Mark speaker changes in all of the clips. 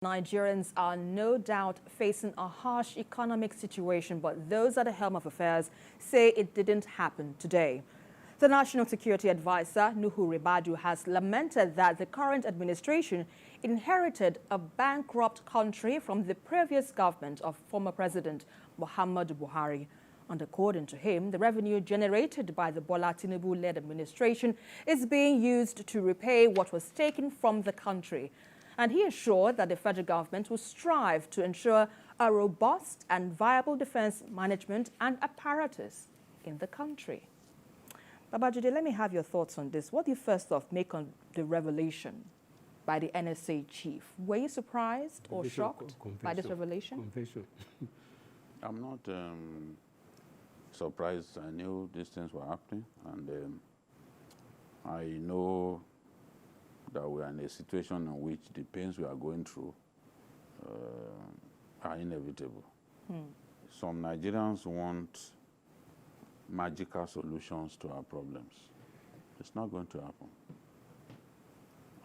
Speaker 1: Nigerians are no doubt facing a harsh economic situation, but those at the helm of affairs say it didn't happen today. The National Security Advisor, Nuhu Ribadu, has lamented that the current administration inherited a bankrupt country from the previous government of former President Muhammadu Buhari. And according to him, the revenue generated by the Bola Tinubu-led administration is being used to repay what was taken from the country. And he assured that the federal government will strive to ensure a robust and viable defense management and apparatus in the country. Babajide, let me have your thoughts on this. What do you first off make on the revelation by the NSA chief? Were you surprised or shocked by this revelation?
Speaker 2: Confession.
Speaker 3: I'm not surprised. I knew these things were happening, and I know that we are in a situation in which the pains we are going through are inevitable. Some Nigerians want magical solutions to our problems. It's not going to happen.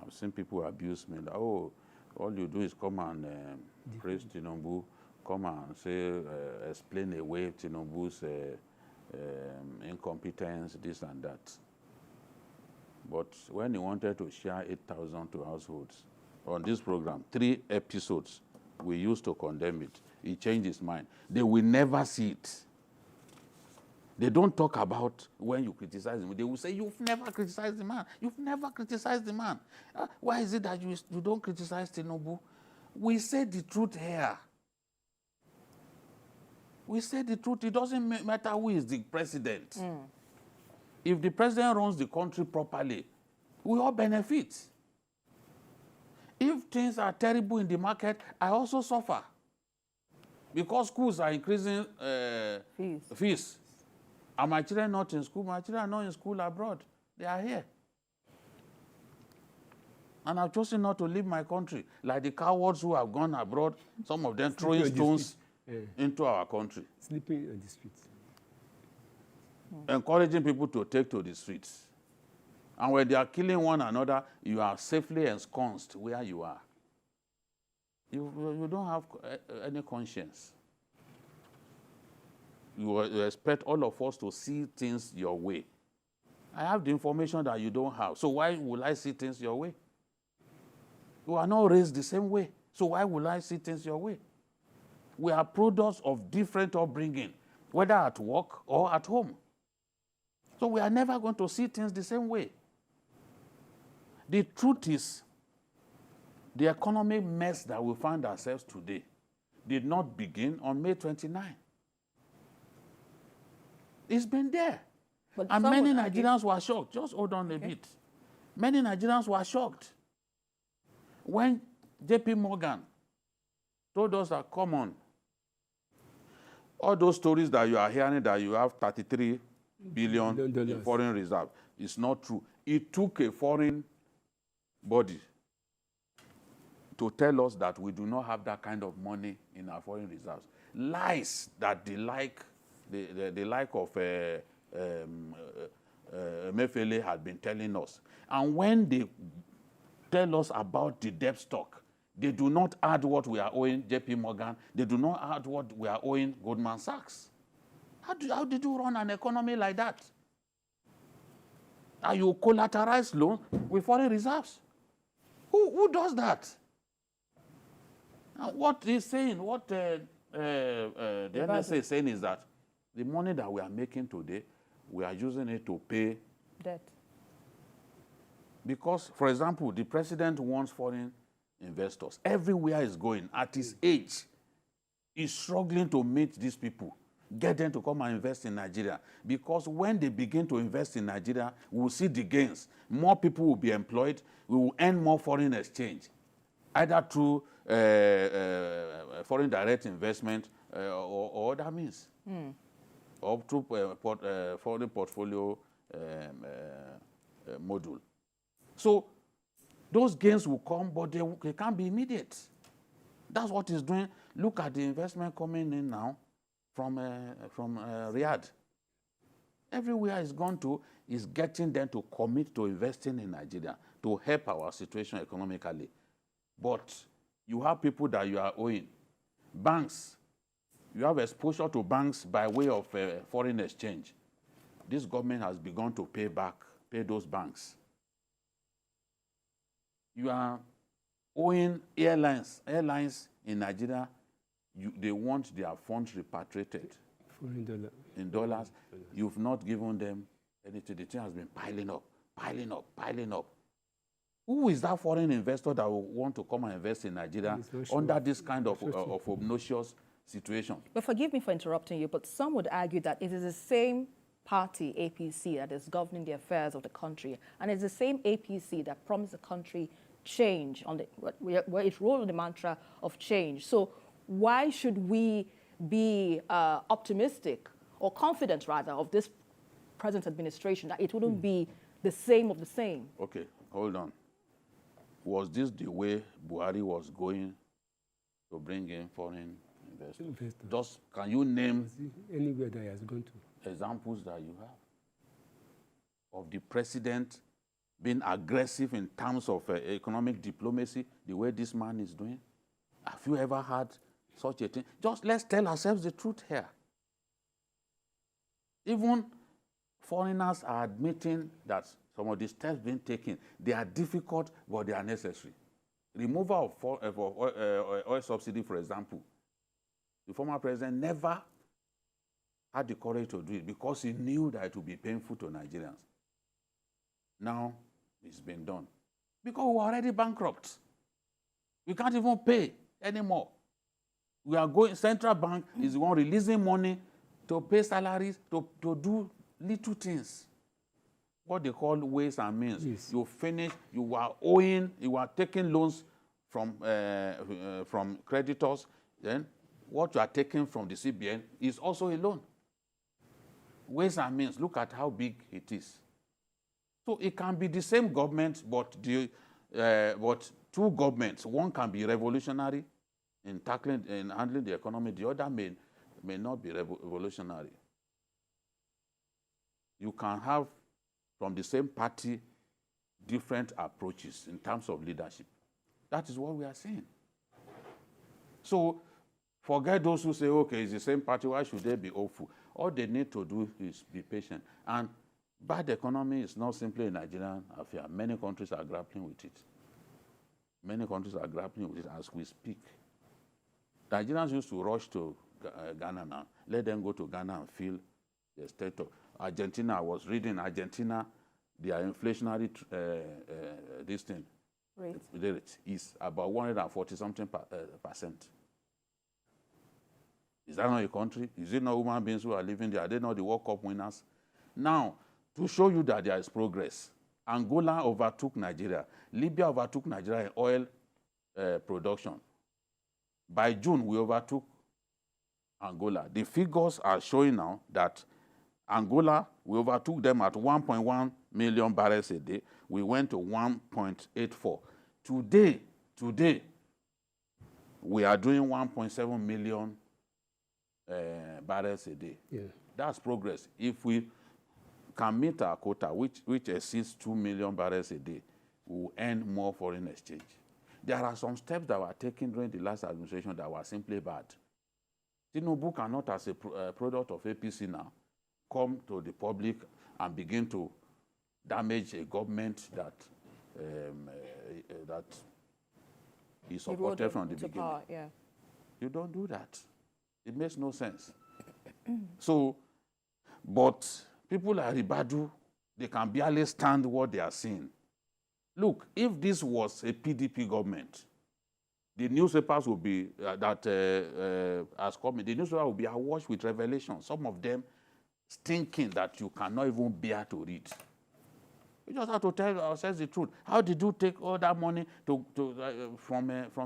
Speaker 3: I've seen people abuse me, that, oh, all you do is come and praise Tinubu, come and say, explain away Tinubu's incompetence, this and that. But when he wanted to share 8,000 to households on this program, 3 episodes, we used to condemn it. He changed his mind. They will never see it. They don't talk about when you criticize him. They will say, you've never criticized the man. You've never criticized the man. Why is it that you don't criticize Tinubu? We say the truth here. We say the truth. It doesn't matter who is the president. If the president runs the country properly, we all benefit. If things are terrible in the market, I also suffer. Because schools are increasing fees. Are my children not in school? My children are not in school abroad. They are here. And I've chosen not to leave my country. Like the cowards who have gone abroad, some of them throwing stones into our country.
Speaker 2: Sleeping on the streets.
Speaker 3: Encouraging people to take to the streets. And when they are killing one another, you are safely ensconced where you are. You don't have any conscience. You expect all of us to see things your way. I have the information that you don't have. So why will I see things your way? You are not raised the same way. So why will I see things your way? We are products of different upbringing, whether at work or at home. So we are never going to see things the same way. The truth is, the economic mess that we find ourselves today did not begin on May 29. It's been there. But and many Nigerians were shocked. Just hold on a bit. Many Nigerians were shocked when JP Morgan told us that, come on, all those stories that you are hearing that you have 33 billion in foreign reserve. It's not true. It took a foreign body to tell us that we do not have that kind of money in our foreign reserves. Lies that the like of Mefele had been telling us. And when they tell us about the debt stock, they do not add what we are owing JP Morgan. They do not add what we are owing Goldman Sachs. How did you run an economy like that? Are you collateralized loan with foreign reserves? Who does that? And what he's saying, what the NSA is saying is that the money that we are making today, we are using it to pay
Speaker 1: debt.
Speaker 3: Because, for example, the president wants foreign investors. Everywhere he's going, at his age, he's struggling to meet these people, get them to come and invest in Nigeria. Because when they begin to invest in Nigeria, we will see the gains. More people will be employed. We will earn more foreign exchange, either through foreign direct investment or other means, or through foreign portfolio module. So those gains will come, but they can't be immediate. That's what he's doing. Look at the investment coming in now from Riyadh. Everywhere he's gone to is getting them to commit to investing in Nigeria to help our situation economically. But You have people that you are owing. Banks, you have exposure to banks by way of foreign exchange. This government has begun to pay those banks. You are owing airlines. Airlines in Nigeria, they want their funds repatriated in dollars. You've not given them anything. The thing has been piling up, piling up, piling up. Who is that foreign investor that will want to come and invest in Nigeria under this kind of obnoxious situation?
Speaker 1: But forgive me for interrupting you, but some would argue that it is the same party, APC, that is governing the affairs of the country, and it's the same APC that promised the country change, where it rolled on the mantra of change. So why should we be optimistic, or confident rather, of this present administration, that it wouldn't be the same of the same?
Speaker 3: Okay, hold on. Was this the way Buhari was going to bring in foreign investors? Just, can you name
Speaker 2: anywhere that he has gone to?
Speaker 3: Examples that you have of the president being aggressive in terms of economic diplomacy, the way this man is doing? Have you ever had such a thing? Just let's tell ourselves the truth here. Even foreigners are admitting that some of the steps being taken, they are difficult, but they are necessary. Removal of oil subsidy, for example. The former president never had the courage to do it because he knew that it would be painful to Nigerians. Now, it's been done. Because we're already bankrupt. We can't even pay anymore. We are going, central bank is the one releasing money to pay salaries, to do little things. What they call ways and means. Yes. You finish, you are owing, you are taking loans from creditors, then what you are taking from the CBN is also a loan. Ways and means, look at how big it is. So it can be the same government, but two governments. One can be revolutionary in handling the economy. The other may not be revolutionary. You can have, from the same party, different approaches in terms of leadership. That is what we are seeing. So forget those who say, okay, it's the same party, why should they be hopeful? All they need to do is be patient. And bad economy is not simply a Nigerian affair. Many countries are grappling with it. Many countries are grappling with it as we speak. Nigerians used to rush to Ghana now. Let them go to Ghana and feel the state of Argentina. I was reading Argentina, their inflationary this thing rate is about 140-something percent. Is that not a country? Is it not human beings who are living there? Are they not the World Cup winners? Now, to show you that there is progress, Angola overtook Nigeria. Libya overtook Nigeria in oil production. By June, we overtook Angola. The figures are showing now that Angola, we overtook them at 1.1 million barrels a day. We went to 1.84. Today, we are doing 1.7 million barrels a day. Yeah. That's progress. If we can meet our quota, which exceeds 2 million barrels a day, we will earn more foreign exchange. There are some steps that were taken during the last administration that were simply bad. Tinubu cannot, as a product of APC now, come to the public and begin to damage a government that is supported from the beginning.
Speaker 1: Power, yeah.
Speaker 3: You don't do that. It makes no sense. So, but people like Ribadu, they can barely stand what they are seeing. Look, if this was a PDP government, the newspapers will be, as coming, the newspaper will be awash with revelations, some of them stinking that you cannot even bear to read. We just have to tell ourselves the truth. How did you take all that money from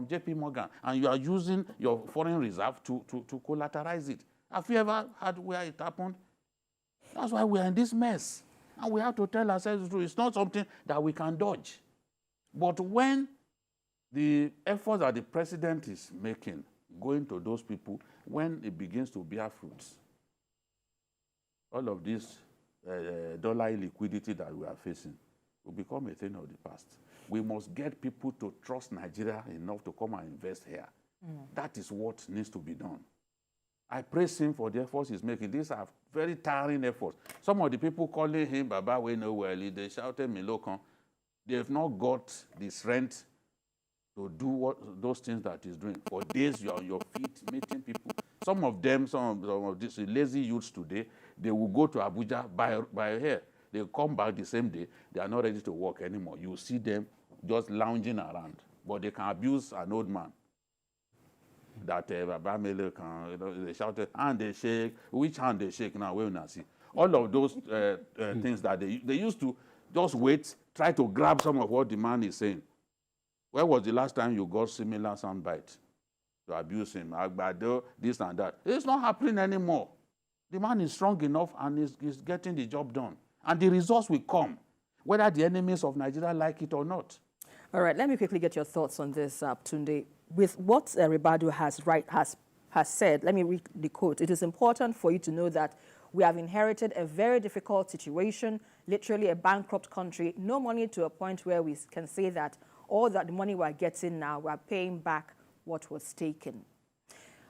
Speaker 3: JP Morgan and you are using your foreign reserve to collateralize it? Have you ever had where it happened? That's why we are in this mess. And we have to tell ourselves the truth. It's not something that we can dodge. But when the efforts that the president is making, going to those people, when it begins to bear fruits, all of this dollar illiquidity that we are facing will become a thing of the past. We must get people to trust Nigeria enough to come and invest here. That is what needs to be done. I praise him for the efforts he's making. These are very tiring efforts. Some of the people calling him Baba we know well, they shouted Milokan. They have not got the strength to do those things that he's doing. For days you're on your feet meeting people. Some of these lazy youths today, they will go to Abuja by hair. They come back the same day. They are not ready to work anymore. You see them just lounging around. But they can abuse an old man. That Baba Mele can, they shouted, hand they shake. Which hand they shake now? We will not see. All of those things that they used to just wait, try to grab some of what the man is saying. Where was the last time you got similar soundbite to abuse him? Agbado, this and that. It's not happening anymore. The man is strong enough and is getting the job done. And the results will come, whether the enemies of Nigeria like it or not.
Speaker 1: All right, let me quickly get your thoughts on this, Tunde. With what Ribadu has said, let me read the quote. It is important for you to know that we have inherited a very difficult situation, literally a bankrupt country, no money to a point where we can say that all that the money we're getting now, we're paying back what was taken.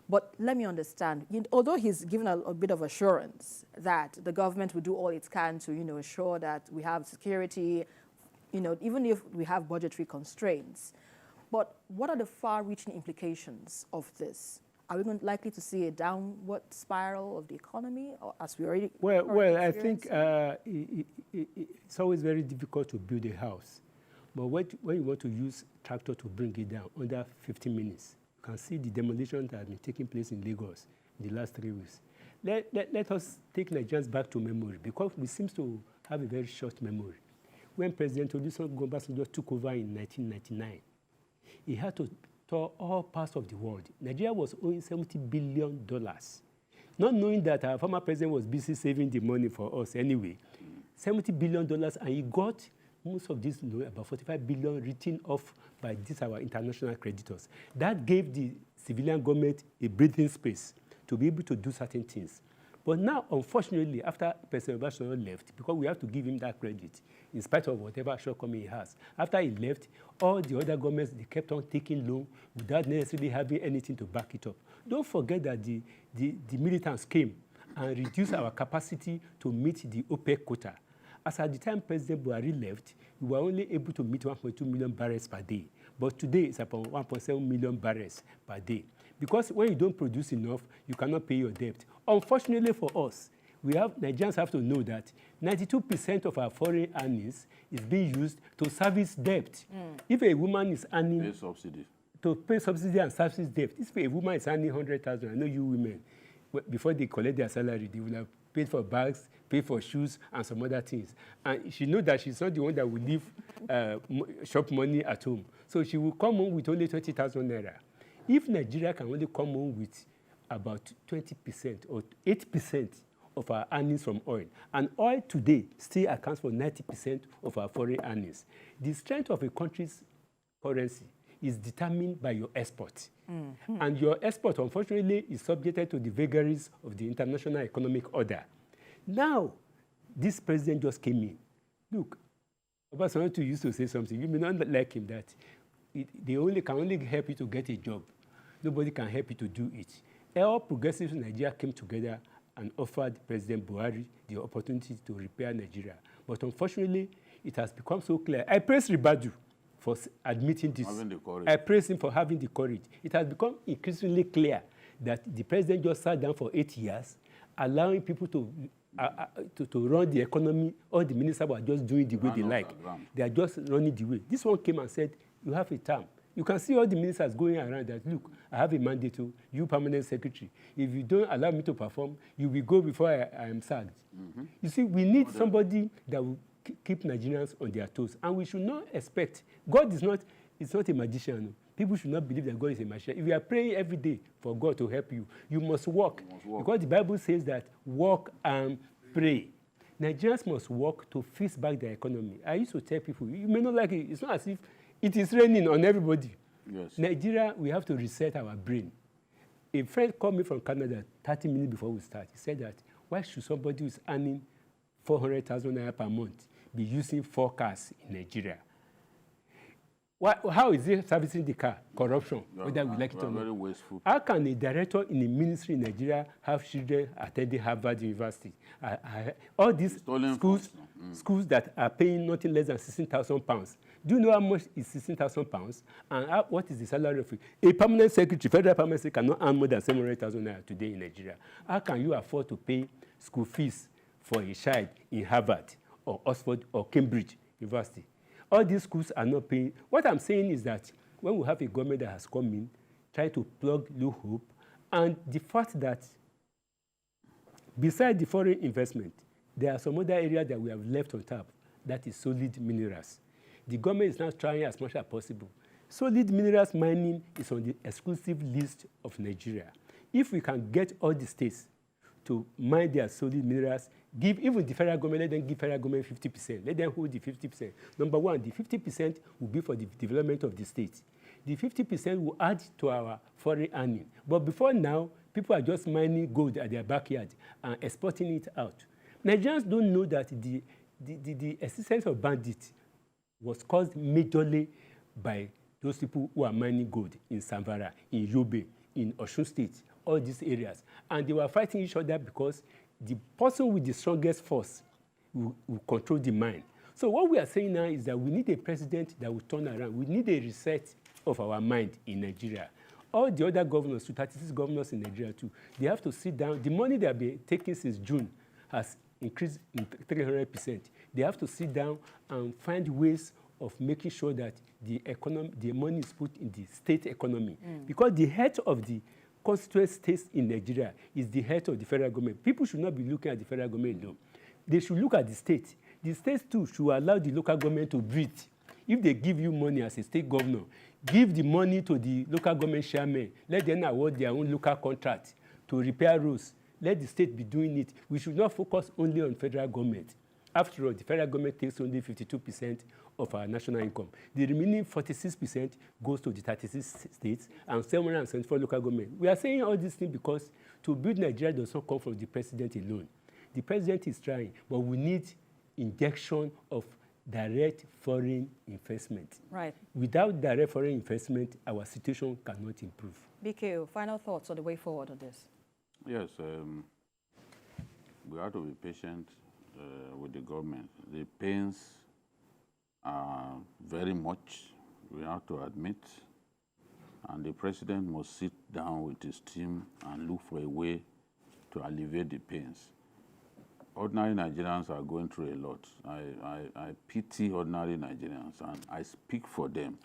Speaker 1: But let me understand, although he's given a bit of assurance that the government will do all it can to, ensure that we have security, even if we have budgetary constraints. But what are the far-reaching implications of this? Are we likely to see a downward spiral of the economy, or as we already?
Speaker 2: Well, I think it's always very difficult to build a house. But when you want to use tractor to bring it down under 15 minutes, you can see the demolition that has been taking place in Lagos in the last 3 weeks. Let us take Nigerians back to memory, because we seem to have a very short memory. When President Olusegun Obasanjo took over in 1999, he had to tour all parts of the world. Nigeria was owing $70 billion, not knowing that our former president was busy saving the money for us anyway. $70 billion, and he got most of this, about $45 billion written off by our international creditors. That gave the civilian government a breathing space to be able to do certain things. But now, unfortunately, after President Obasanjo left, because we have to give him that credit, in spite of whatever shortcoming he has, after he left, all the other governments, they kept on taking loan without necessarily having anything to back it up. Don't forget that the militants came and reduced our capacity to meet the OPEC quota. As at the time President Buhari left, we were only able to meet 1.2 million barrels per day. But today, it's about 1.7 million barrels per day. Because when you don't produce enough, you cannot pay your debt. Unfortunately for us, Nigerians have to know that 92% of our foreign earnings is being used to service debt. If a woman is earning...
Speaker 3: Pay subsidy.
Speaker 2: To pay subsidy and service debt. If a woman is earning 100,000, I know you women, before they collect their salary, they will have paid for bags, paid for shoes, and some other things. And she knows that she's not the one that will leave shop money at home. So she will come home with only 20,000 naira. If Nigeria can only come home with about 20% or 8% of our earnings from oil, and oil today still accounts for 90% of our foreign earnings, the strength of a country's currency is determined by your export. And your export, unfortunately, is subjected to the vagaries of the international economic order. Now, this president just came in. Look, Obasanjo used to say something. You may not like him, that they can only help you to get a job. Nobody can help you to do it. All progressives in Nigeria came together and offered President Buhari the opportunity to repair Nigeria. But unfortunately, it has become so clear. I praise Ribadu for admitting this. I praise him for having the courage. It has become increasingly clear that the president just sat down for 8 years, allowing people to run the economy. All the ministers were just doing the way they like. They are just running the way. This one came and said, you have a term. You can see all the ministers going around that, look, I have a mandate to you, permanent secretary. If you don't allow me to perform, you will go before I am sacked. You see, we need somebody that will keep Nigerians on their toes. And we should not expect, God is not a magician. People should not believe that God is a magician. If you are praying every day for God to help you, you must work. Because the Bible says that work and pray. Nigerians must work to fix back their economy. I used to tell people, you may not like it, it's not as if it is raining on everybody.
Speaker 3: Yes.
Speaker 2: Nigeria, we have to reset our brain. A friend called me from Canada 30 minutes before we start. He said that, why should somebody who is earning 400,000 naira per month be using 4 cars in Nigeria? How is it servicing the car? Corruption, whether we like it or not.
Speaker 3: Very wasteful.
Speaker 2: How can a director in a ministry in Nigeria have children attending Harvard University? All these schools that are paying nothing less than £16,000. Do you know how much is £16,000? And what is the salary of it? A permanent secretary, federal permanent secretary, cannot earn more than 700,000 naira today in Nigeria. How can you afford to pay school fees for a child in Harvard or Oxford or Cambridge University? All these schools are not paying. What I'm saying is that when we have a government that has come in, trying to plug loophole, and the fact that besides the foreign investment, there are some other areas that we have left on tap, that is solid minerals. The government is now trying as much as possible. Solid minerals mining is on the exclusive list of Nigeria. If we can get all the states to mine their solid minerals, give even the federal government, let them give federal government 50%. Let them hold the 50%. Number one, the 50% will be for the development of the state. The 50% will add to our foreign earning. But before now, people are just mining gold at their backyard and exporting it out. Nigerians don't know that the existence of bandits was caused majorly by those people who are mining gold in Samvara, in Yobe, in Osun State, all these areas. And they were fighting each other because the person with the strongest force will control the mine. So what we are saying now is that we need a president that will turn around. We need a reset of our mind in Nigeria. All the other governors, 36 governors in Nigeria too, they have to sit down. The money they have been taking since June has increased in 300%. They have to sit down and find ways of making sure that the money is put in the state economy. Because the head of the constituent states in Nigeria is the head of the federal government. People should not be looking at the federal government alone. They should look at the state. The states too should allow the local government to breathe. If they give you money as a state governor, give the money to the local government chairman. Let them award their own local contract to repair roads. Let the state be doing it. We should not focus only on federal government. After all, the federal government takes only 52% of our national income. The remaining 46% goes to the 36 states and 774 local government. We are saying all these things because to build Nigeria does not come from the president alone. The president is trying, but we need injection of direct foreign investment.
Speaker 1: Right.
Speaker 2: Without direct foreign investment, our situation cannot improve.
Speaker 1: BKO, final thoughts on the way forward on this?
Speaker 3: Yes, we have to be patient with the government. The pains are very much, we have to admit, and the president must sit down with his team and look for a way to alleviate the pains. Ordinary Nigerians are going through a lot. I pity ordinary Nigerians and I speak for them.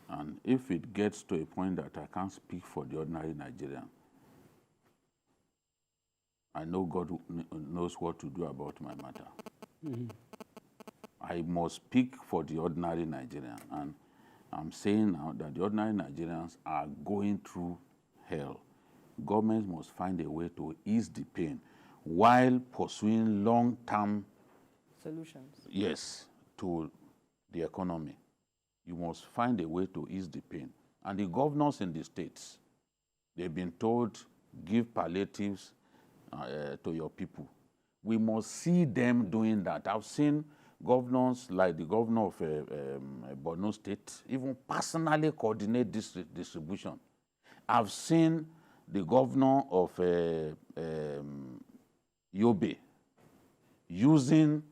Speaker 3: And if it gets to a point that I can't speak for the ordinary Nigerian, I know God knows what to do about my matter. I must speak for the ordinary Nigerian. And I'm saying now that the ordinary Nigerians are going through hell. Governments must find a way to ease the pain while pursuing long-term
Speaker 1: solutions.
Speaker 3: Yes, to the economy. You must find a way to ease the pain. And the governors in the states, they've been told, give palliatives to your people. We must see them doing that. I've seen governors like the governor of Borno State even personally coordinate this distribution. I've seen the governor of Yobe using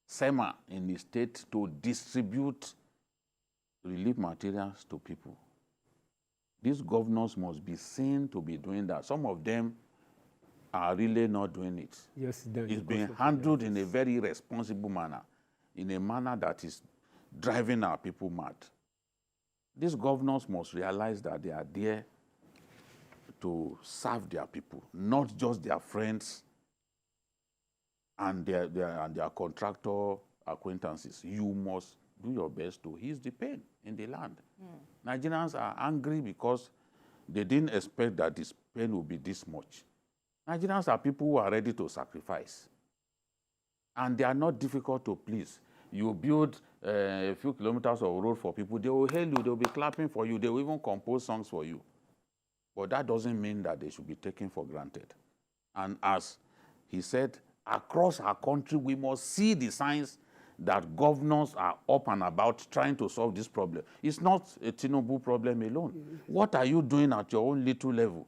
Speaker 3: SEMA in the state to distribute relief materials to people. These governors must be seen to be doing that. Some of them are really not doing it.
Speaker 2: Yes,
Speaker 3: it's being handled in a very responsible manner, in a manner that is driving our people mad. These governors must realize that they are there to serve their people, not just their friends and their contractor acquaintances. You must do your best to ease the pain in the land. Nigerians are angry because they didn't expect that this pain would be this much. Nigerians are people who are ready to sacrifice. And they are not difficult to please. You build a few kilometers of road for people, they will hail you, they will be clapping for you, they will even compose songs for you. But that doesn't mean that they should be taken for granted. And as he said, across our country, we must see the signs that governors are up and about trying to solve this problem. It's not a Tinubu problem alone. What are you doing at your own little level?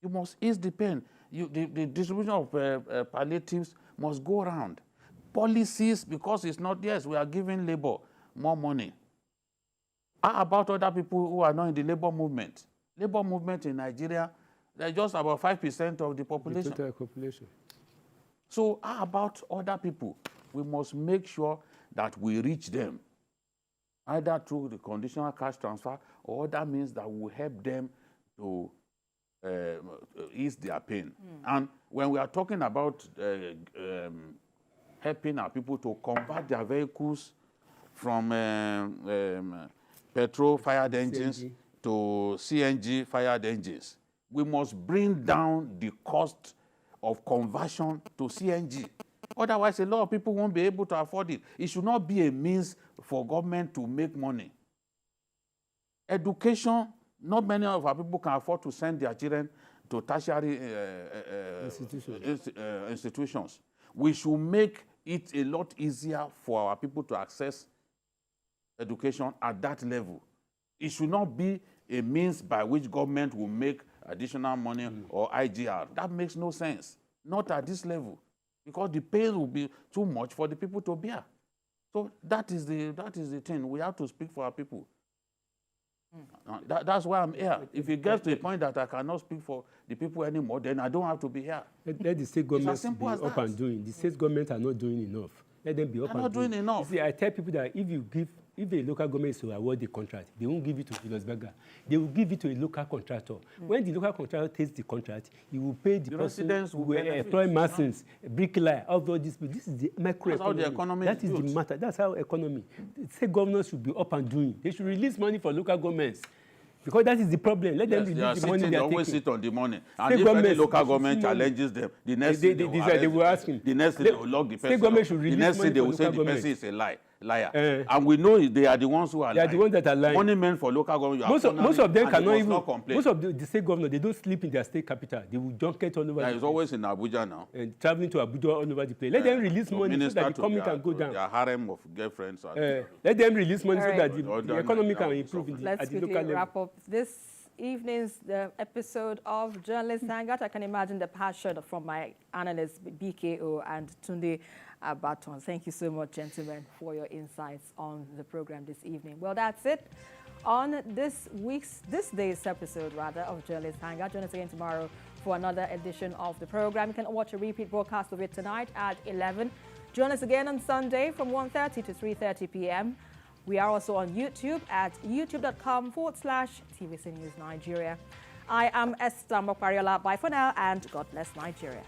Speaker 3: You must ease the pain. The distribution of palliatives must go around. Policies, because it's not, yes, we are giving labor more money. How about other people who are not in the labor movement? Labor movement in Nigeria, they're just about 5% of the population.
Speaker 2: The total population.
Speaker 3: So how about other people? We must make sure that we reach them, either through the conditional cash transfer or other means that will help them to ease their pain. And when we are talking about helping our people to convert their vehicles from petrol-fired engines to CNG-fired engines, we must bring down the cost of conversion to CNG. Otherwise, a lot of people won't be able to afford it. It should not be a means for government to make money. Education, not many of our people can afford to send their children to tertiary institutions. We should make it a lot easier for our people to access education at that level. It should not be a means by which government will make additional money or IGR. That makes no sense. Not at this level, because the pain will be too much for the people to bear. So that is the thing. We have to speak for our people. That's why I'm here. If it gets to a point that I cannot speak for the people anymore, then I don't have to be here.
Speaker 2: Let the state governments be up and doing. The state governments are not doing enough. Let them be up and doing.
Speaker 3: They're not doing enough.
Speaker 2: You see, I tell people that if a local government is to award the contract, they won't give it to Julius Berger. They will give it to a local contractor. When the local contractor takes the contract, he will pay the person who will employ masons, bricklayer, all this. But this is the microeconomy.
Speaker 3: That's how the economy
Speaker 2: That is the matter. That's how economy. State governors should be up and doing. They should release money for local governments. Because that is the problem. Let them release the money they are
Speaker 3: always
Speaker 2: taking.
Speaker 3: sit on the money. And if any local government challenges them, the next thing
Speaker 2: they will ask him.
Speaker 3: The next thing they will lock the person. The next thing they will say the person is a liar. And we know they are the ones who are lying.
Speaker 2: They are the ones that are lying.
Speaker 3: Money meant for local government.
Speaker 2: Most of them cannot even. Most of the state governors, they don't sleep in their state capital. They will junket all over.
Speaker 3: Yeah, it's always in Abuja now.
Speaker 2: And traveling to Abuja all over the place. Let them release money so that the economy can go down.
Speaker 3: Their harem of girlfriends.
Speaker 2: Let them release money so that the economy can improve at the local level.
Speaker 1: Let's quickly wrap up this evening's episode of Journalist Hangout. I can imagine the passion from my analysts, BKO and Tunde Baton. Thank you so much, gentlemen, for your insights on the program this evening. Well, that's it on this day's episode, of Journalist Hangout. Join us again tomorrow for another edition of the program. You can watch a repeat broadcast of it tonight at 11. Join us again on Sunday from 1:30 to 3:30 p.m. We are also on YouTube at youtube.com/TVC News Nigeria. I am Esther Mokwariola. Bye for now, and God bless Nigeria.